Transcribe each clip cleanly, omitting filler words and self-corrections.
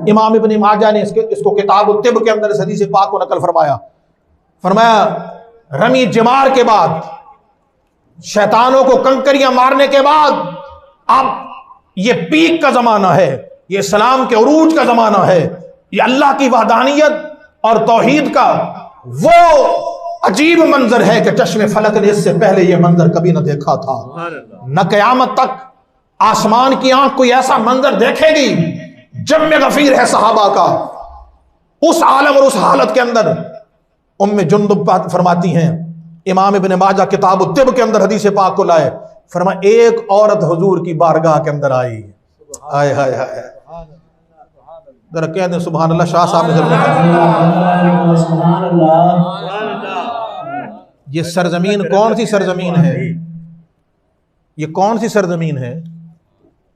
امام ابن ماجہ نے اس کو کتاب الطب کے اندر اس حدیث پاک کو نقل فرمایا رمی جمار کے بعد، شیطانوں کو کنکریاں مارنے کے بعد اب یہ پیک کا زمانہ ہے، یہ اسلام کے عروج کا زمانہ ہے، یہ اللہ کی وحدانیت اور توحید کا وہ عجیب منظر ہے کہ چشم فلک نے اس سے پہلے یہ منظر کبھی نہ دیکھا تھا، نہ قیامت تک آسمان کی آنکھ کوئی ایسا منظر دیکھے گی۔ جمع غفیر ہے صحابہ کا، اس عالم اور اس حالت کے اندر ام جندب فرماتی ہیں، امام ابن ماجہ کتاب الطب کے اندر حدیث پاک کو لائے، فرمایا ایک عورت حضور کی بارگاہ کے اندر آئی، آئے ہائے ہائے، ذرا کہہ دیں سبحان اللہ۔ شاہ صاحب نے یہ سرزمین کون سی سرزمین ہے؟ یہ کون سی سرزمین ہے؟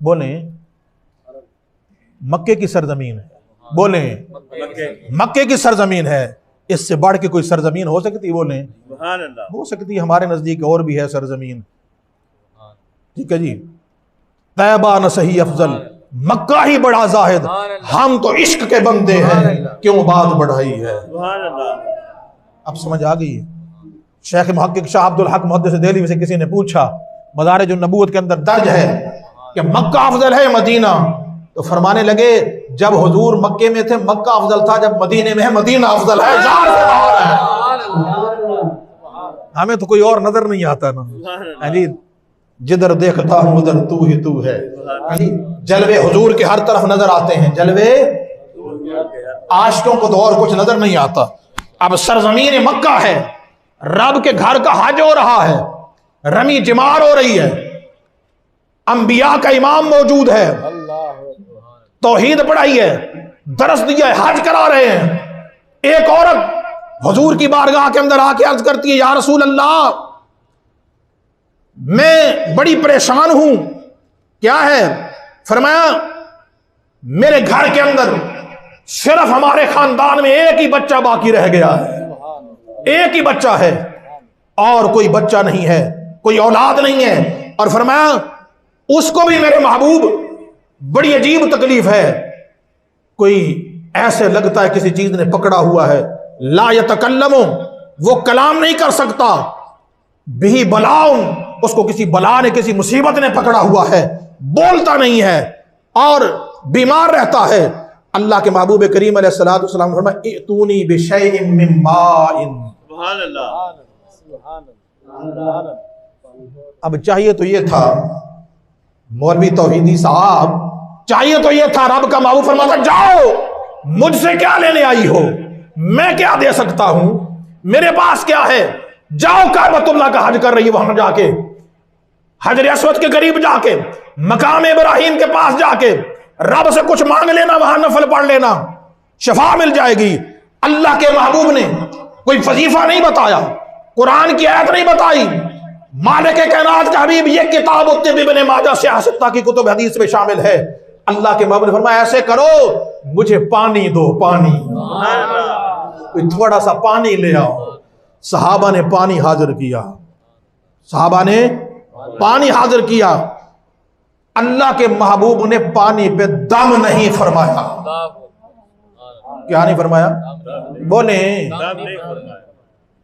بولیں مکے کی سرزمین ہے، بولیں مکے کی سرزمین ہے، اس سے بڑھ کے کوئی سرزمین ہو سکتی؟ بولیں ہو سکتی، ہمارے نزدیک اور بھی ہے سرزمین، ٹھیک ہے جی، طیبہ نہ صحیح افضل، مکہ ہی بڑا زاہد، ہم تو عشق کے بندے ہیں، کیوں بات بڑھائی ہے۔ اب سمجھ آ گئی؟ شیخ محقق شاہ عبد الحق محدث دہلوی میں سے کسی نے پوچھا، مدارج النبوت کے اندر درج ہے کہ مکہ افضل ہے مدینہ؟ تو فرمانے لگے جب حضور مکے میں تھے مکہ افضل تھا، جب مدینے میں ہے مدینہ افضل ہے، ہمیں تو کوئی اور نظر نہیں آتا نا جی، جدھر دیکھتا ہوں ادھر تو ہی تو ہے، جلوے حضور کے ہر طرف نظر آتے ہیں، جلوے عاشقوں کو تو اور کچھ نظر نہیں آتا۔ اب سرزمین مکہ ہے، رب کے گھر کا حج ہو رہا ہے، رمی جمار ہو رہی ہے، انبیاء کا امام موجود ہے، توحید پڑھائی ہے، درس دیا ہے، حج کرا رہے ہیں۔ ایک عورت حضور کی بارگاہ کے اندر آ کے عرض کرتی ہے، یا رسول اللہ میں بڑی پریشان ہوں۔ کیا ہے؟ فرمایا میرے گھر کے اندر صرف ہمارے خاندان میں ایک ہی بچہ باقی رہ گیا ہے، ایک ہی بچہ ہے اور کوئی بچہ نہیں ہے، کوئی اولاد نہیں ہے، اور فرمایا اس کو بھی میرے محبوب بڑی عجیب تکلیف ہے، کوئی ایسے لگتا ہے کسی چیز نے پکڑا ہوا ہے، لا یتکلم، وہ کلام نہیں کر سکتا، بھی بلاؤن، اس کو کسی بلا نے کسی مصیبت نے پکڑا ہوا ہے، بولتا نہیں ہے اور بیمار رہتا ہے۔ اللہ کے محبوب کریم علیہ الصلوۃ والسلام فرمایا ائتونی بشیء من ماء، سبحان اللہ۔ اب چاہیے تو یہ تھا مولوی توحیدی صاحب، چاہیے تو یہ تھا رب کا محبوب فرماتا جاؤ مجھ سے کیا لینے آئی ہو، میں کیا دے سکتا ہوں، میرے پاس کیا ہے، جاؤ کعبۃ اللہ کا حج کر رہی ہے، وہاں جا کے حجر اسود کے قریب جا کے مقام ابراہیم کے پاس جا کے رب سے کچھ مانگ لینا، وہاں نفل پڑھ لینا، شفا مل جائے گی۔ اللہ کے محبوب نے کوئی وظیفہ نہیں بتایا، قرآن کی آیت نہیں بتائی، مالک کائنات کا حبیب یہ کتاب الطب ابن ماجہ سیاستہ کی کتب حدیث میں شامل ہے۔ اللہ کے محبوب نے فرمایا ایسے کرو مجھے پانی دو، پانی، کوئی تھوڑا سا پانی لے آؤ۔ صحابہ نے پانی حاضر کیا، صحابہ نے پانی حاضر کیا، اللہ کے محبوب نے پانی پہ دم نہیں فرمایا۔ کیا نہیں فرمایا؟ بولیں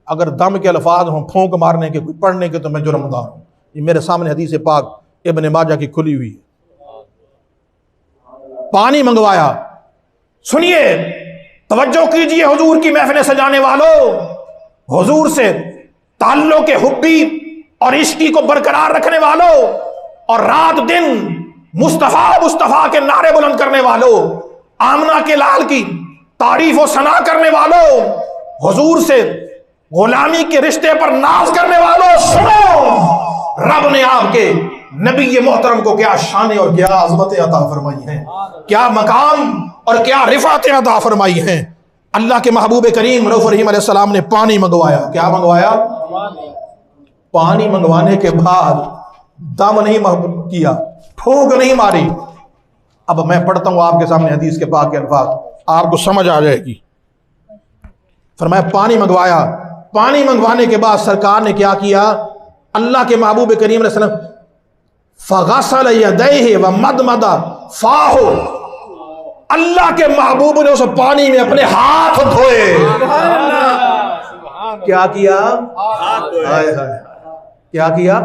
اگر دم کے الفاظ ہوں پھونک مارنے کے، کوئی پڑھنے کے، تو میں جرمدار ہوں۔ یہ میرے سامنے حدیث پاک ابن ماجہ کی کھلی ہوئی ہے۔ پانی منگوایا۔ سنیے، توجہ کیجئے حضور کی محفل سجانے والوں، حضور سے تعلق حبی اور عشقی کو برقرار رکھنے والوں، اور رات دن مصطفیٰ مصطفیٰ کے نعرے بلند کرنے والوں، آمنہ کے لال کی تعریف و ثنا کرنے والوں، حضور سے غلامی کے رشتے پر ناز کرنے والوں، سنو رب نے آپ کے نبی محترم کو کیا شان اور کیا عظمت عطا فرمائی ہیں، کیا مقام اور کیا رفعت عطا فرمائی ہیں۔ اللہ کے محبوب کریم رؤوف رحیم علیہ السلام نے پانی منگوایا۔ کیا منگوایا؟ پانی منگوانے کے بعد دم نہیں کیا، پھونک نہیں ماری۔ اب میں پڑھتا ہوں آپ کے سامنے حدیث کے پاک کے الفاظ، آپ کو سمجھ آ جائے گی۔ فرمایا پانی منگوایا، پانی منگوانے کے بعد سرکار نے کیا کیا؟ اللہ کے محبوب کریم علیہ السلام فغسل یدیہ ومدمد فاہ، اللہ کے محبوب نے اس پانی میں اپنے ہاتھ دھوئے. کیا کیا؟ ہائے ہائے. کیا کیا؟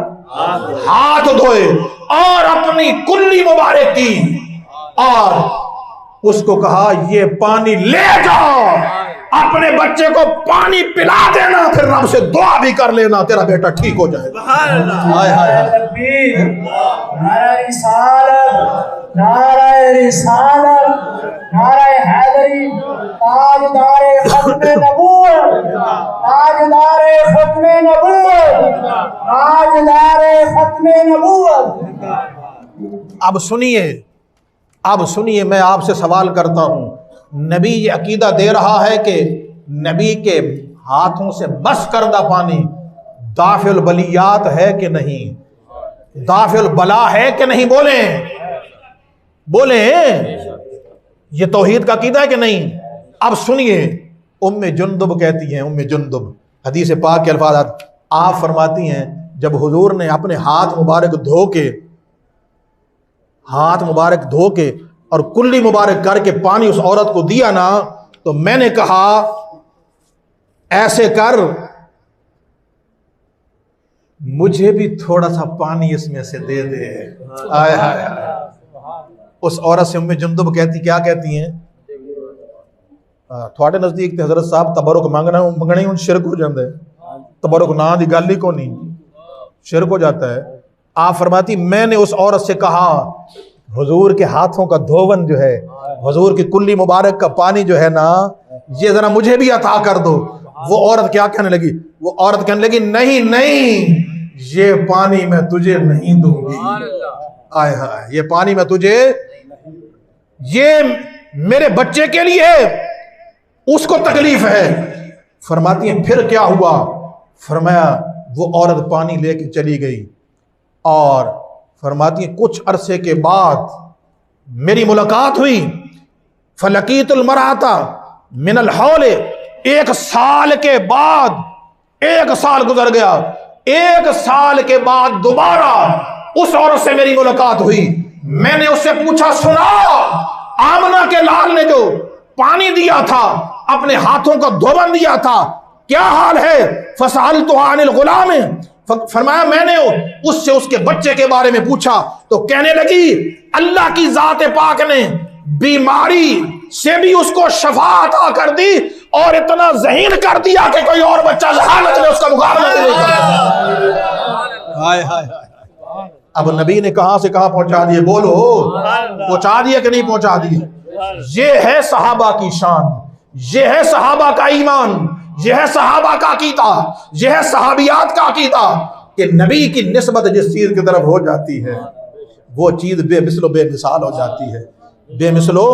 ہاتھ دھوئے اور اپنی کلی مبارک کی اور اس کو کہا یہ پانی لے جاؤ، اپنے بچے کو پانی پلا دینا، پھر رب سے دعا بھی کر لینا، تیرا بیٹا ٹھیک ہو جائے گا. ہائے ہائے. نعرہ رسالت، نعرہ رسالت، نعرہ حیدری، تاجدار ختم نبوت، تاجدار ختم نبوت، تاجدار ختم نبوت. اب سنیے میں آپ سے سوال کرتا ہوں. نبی یہ عقیدہ دے رہا ہے کہ نبی کے ہاتھوں سے بس کردہ پانی دافع البلیات ہے کہ نہیں، دافع البلا ہے کہ نہیں؟ بولیں. یہ توحید کا عقیدہ ہے کہ نہیں؟ اب سنیے، ام جندب کہتی ہیں، ام جندب حدیث پاک کے الفاظ آپ فرماتی ہیں جب حضور نے اپنے ہاتھ مبارک دھو کے اور کلی مبارک کر کے پانی اس عورت کو دیا نا، تو میں نے کہا ایسے کر، مجھے بھی تھوڑا سا پانی اس میں سے دے دے. آئے ہائے. اس عورت سے ام جندب کیا کہتی ہیں؟ تھوڑے نزدیک تے حضرت صاحب تبرک منگنے ہوں شرک ہو جاندے. تبرک نہ دی گل ہی کو نہیں، شرک ہو جاتا ہے. آپ فرماتی میں نے اس عورت سے کہا حضور کے ہاتھوں کا دھون جو ہے، حضور کی کلی مبارک کا پانی جو ہے نا، یہ ذرا مجھے بھی عطا کر دو. وہ عورت کیا کہنے لگی؟ وہ عورت کہنے لگی نہیں، یہ پانی میں تجھے نہیں دوں گی. آئے ہائے. یہ پانی میں تجھے، یہ میرے بچے کے لیے ہے، اس کو تکلیف ہے. فرماتی ہیں پھر کیا ہوا؟ فرمایا وہ عورت پانی لے کے چلی گئی اور فرماتی ہیں کچھ عرصے کے بعد میری ملاقات ہوئی. فلقیت المرأۃ من الحول، 1 سال کے بعد، 1 سال گزر گیا، 1 سال کے بعد دوبارہ اس عورت سے میری ملاقات ہوئی. میں نے اس سے پوچھا سنا آمنہ کے لال نے جو پانی دیا تھا، اپنے ہاتھوں کا دھون دیا تھا، کیا حال ہے؟ فسألتہ عن الغلام، فرمایا میں نے اس سے اس کے بچے کے بارے میں پوچھا تو کہنے لگی اللہ کی ذات پاک نے بیماری سے بھی اس کو شفا عطا کر دی اور اتنا ذہین کر دیا کہ کوئی اور بچہ ذہانت میں اس کا مقابلہ نہیں کرتا. ہائے ہائے. اب نبی نے کہاں سے کہاں پہنچا دیے؟ بولو، پہنچا دیے کہ نہیں پہنچا دیے؟ یہ ہے صحابہ کی شان، یہ ہے صحابہ کا ایمان، یہ ہے صحابہ کا عقیدہ، یہ ہے صحابیات کا عقیدہ کہ نبی کی نسبت جس چیز کی طرف ہو جاتی ہے وہ چیز بے مثل و بے مثال ہو جاتی ہے. بے مثل و